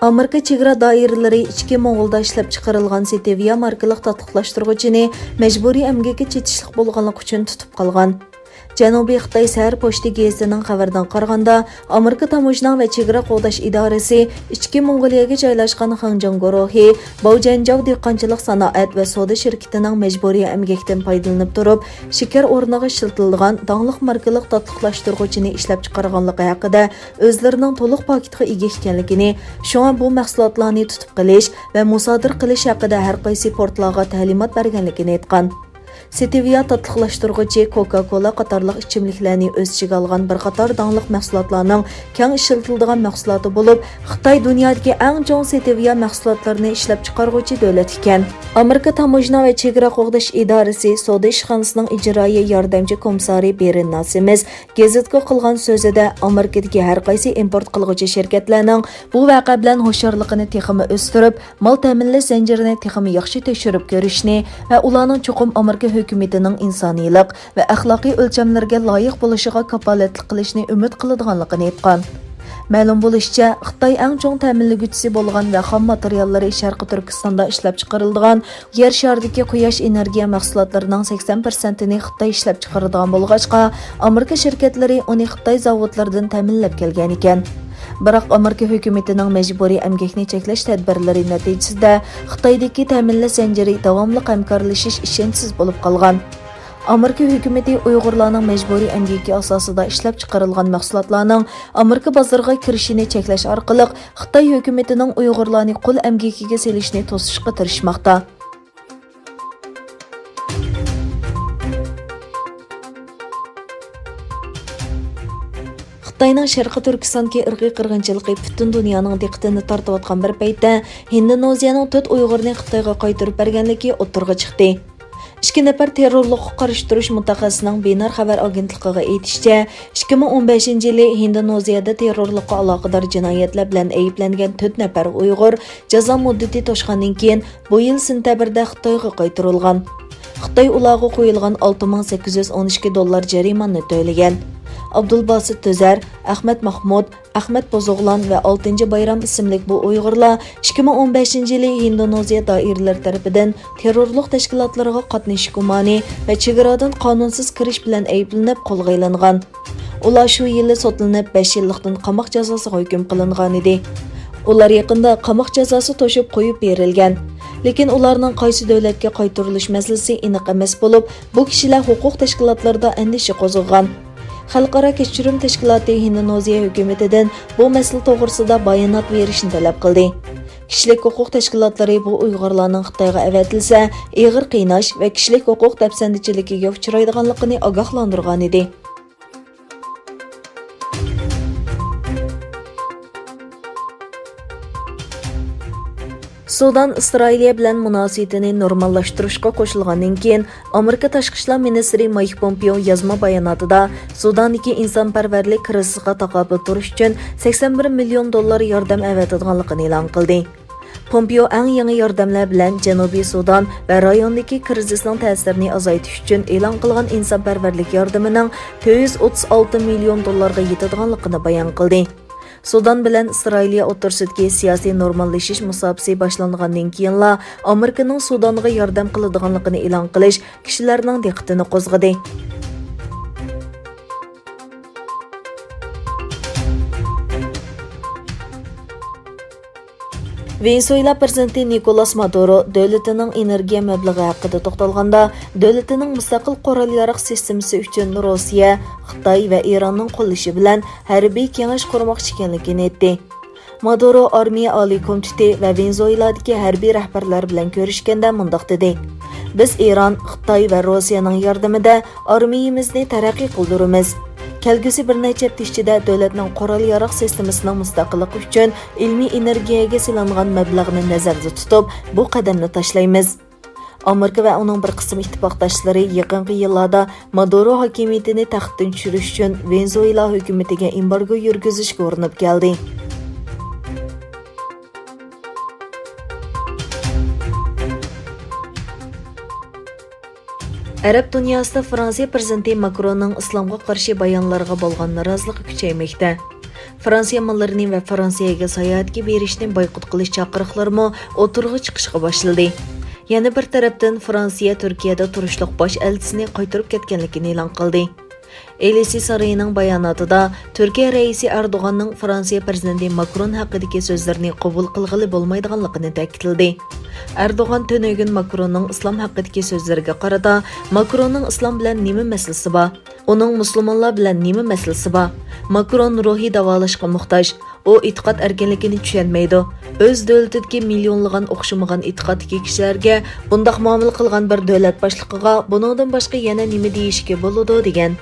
Amerika chegara doiralari ichki Mo'g'ulda ishlab chiqarilgan Setevia markali tatbiqlashtiruvchini majburiy emgakka chetishlik bo'lganligi uchun tutib qolgan. Janubiy Xitoy Sahar pochta gazetining xabaridan qaraganda, Amerika Tamojna va chegara qo'g'dash idorasi ichki Mong'oliyaga joylashgan Xanjiang guruhi Baujanjao dehqonchilik sanoat va savdo shirkatining majburiy emgakdan foydalanib turib, shakar o'rniga ishlatilgan dongliq markali tatbiqlashtiruvchini ishlab chiqarganligi haqida o'zlarining to'liq paketga ega ekanligini, shunga bu mahsulotlarni tutib qilish va musodir qilish haqida har qaysi portlarga ta'limot berganligini aytgan. Setevia tatbiqlashtiruvchi Coca-Cola qatorliq ichimliklarni o'z ichiga olgan bir qator dongliq mahsulotlarning keng ishlatiladigan mahsuloti bo'lib, Xitoy dunyodagi eng chong Setevia mahsulotlarini ishlab chiqaruvchi davlat ekan. Amerika Tamojna va chegara qo'g'dash idorasi savdo ishxonasining ijroiya yordamchi komissari Berin Nasimiz gazetga qilgan so'zida Amerikadagi har qaysi import qiluvchi shirkatlarning bu voqea bilan hushyorligini texmi o'stirib, mol ta'minlash zanjirini texmi yaxshi tekshirib ko'rishni va ularning cho'qim Amerika hukumatining insoniylik va axloqiy o'lchamlarga loyiq bo'lishiga kafolatlik qilishni umid qiladiganligini aytgan. Ma'lum bo'lishicha, Xitoy eng chong ta'minlaguvchisi bo'lgan va xom materiallari Sharqi Turkistonda ishlab chiqarilgan yer sharidagi quyosh energiya mahsulotlarining 80%ni Xitoy ishlab chiqaradigan bo'lg'achqa, Amerika shirkatlari uni Xitoy zavodlaridan ta'minlab kelgan ekan. Biroq Amerika hukumatining majburiy emgakni cheklash tadbirlari natijasida Xitoydagi ta'minlash zanjiri davomli hamkorlashish ishonchsiz bo'lib qolgan. Amerika hukumati Uyg'urlarning majburiy emgaki asosida ishlab chiqarilgan mahsulotlarning Amerika bozoriga kirishini cheklash orqali Xitoy hukumatining Uyg'urlarni qul emgakiga selishni to'sishga tirishmoqda. Xitoyning Sharqi Turkistondagi irqiy qirg'inchiligi butun dunyoning diqqatini tortayotgan bir paytda Indoneziyaning 4 Uyg'urni Xitoyga qaytarib berganligi o'tirg'a chiqdi. 2 nafar terrorlikqa qarshi turish mutaxassisining Benar xabar agentligiga aytishicha, 2015-yili Indoneziyada terrorlikqa aloqador jinoyatlar bilan ayblangan 4 nafar Uyg'ur jazo muddati to'shgandan keyin bu yil sentabrda Xitoyga qaytarilgan. Xitoy ularga qo'yilgan $6812 jarimani to'lagan. Abdulbasit Tözər, Ahmet Mahmud, Ahmet Bozog'lan va 6 Bayram ismli bu Uyg'urlar 2015-yili Indoneziya doiralari tarafidan terrorlik tashkilotlariga qatnashish gumoni va chegaradan qonunsiz kirish bilan ayblanib qo'lga olingan. Ular shu yili sotlanib 5 yillikdan qamoq jazosiga hukm qilingan edi. Ular yaqinda qamoq jazosi to'shib qo'yib berilgan. Lekin ularning qaysi davlatga qaytarilish masalasi aniq emas bo'lib, bu kishilar huquq tashkilotlarida andisha qo'zg'agan. Xalqaro kechirim tashkiloti Indoneziya hukumatidan bu masala to'g'risida bayonot berishni talab qildi. Kishilik huquq tashkilotlari bu Uyg'urlarning Xitoyga avatilsa, ig'ir qiynash va kishilik huquq dafsandichiligiga uchraydiganligini ogohlantirgan edi. Sudan Isroiliya bilan munosabatini normallashtirishga qo'shilgandan keyin Amerika tashqi ishlar ministri Mike Pompeo yozma bayonotida Sudandagi insonparvarlik kriziga taqobil turish uchun $81 million yordam avatadiganligini e'lon qildi. Pompeo eng yangi yordamlar bilan Janubiy Sudan va rayondagi krizisning ta'sirini azaytish uchun e'lon qilgan insonparvarlik yordamining $436 million ga yetadiganligini bayon qildi. Sudan bilan Isroiliya o'rtasidagi siyosiy normallashish musobaqasi boshlangandan keyinla Amerikaning Sudanga yordam qiladiganligini e'lon qilish kishilarning diqqatini qo'zg'adi. Venezuela prezidenti Nicolas Maduro davlatining energiya mablag'i haqida to'xtalganda, davlatining mustaqil qurol-yarog' sistemasi uchun Rossiya, Xitoy va Eronning qo'llashi bilan harbiy kengash qurmoqchi ekanligini aytdi. Maduro armiya oliy komiteti va Venezueladagi harbiy rahbarlar bilan ko'rishganda mundaq dedi: "Biz Eron, Xitoy va Rossiyaning yordamida armiyamizni taraqqiy qildiramiz. Kelgusi bir necha hafta ichida davlatning qurol-yarog' sistemasining mustaqilligi uchun ilmiy energiyaga silingan mablag'ni nazarda tutib, bu qadamni tashlaymiz." Amerika va uning bir qism ittifoqdoshlari yaqinqi yillarda Maduro hokimiyatini taxtdan tushirish uchun Venezuela hukumatiga embargo yurgizishga urinib keldi. Arab dünyasida Fransiya prezidenti Macronning islomga qarshi bayonlariga bo'lgan noroziligi kuchaymoqda. Fransiya mallarini va Fransiyaga sayohatga berishni boykot qilish chaqiriqlarimi o'tirg'i chiqishga boshladi. Yana bir tarafdan Fransiya Turkiyada turishliq bosh elchisini qaytarib ketganligini e'lon qildi. Elisi Sarayı'nın bayonotida Turkiya raisi Erdoğan'ның Fransiya prezidenti Macron haqidagi so'zlarini qabul qilg'ili bo'lmaydiganligini ta'kidladi. Erdoğan tönögün Macron'ның islom haqidagi so'zlariga qarata Macron'ның islom bilan nima masalasi bor? Uning musulmonlar bilan nima masalasi bor? Macron ruhiy davolashga muhtoj. O e'tiqod erkinligini tushunmaydi. O'z davlatidagi millionlagan o'xshamagan e'tiqodli kishilarga bundaq muomala qilgan bir davlat boshlig'iga buningdan boshqa yana nima deyishga bo'ladi degan.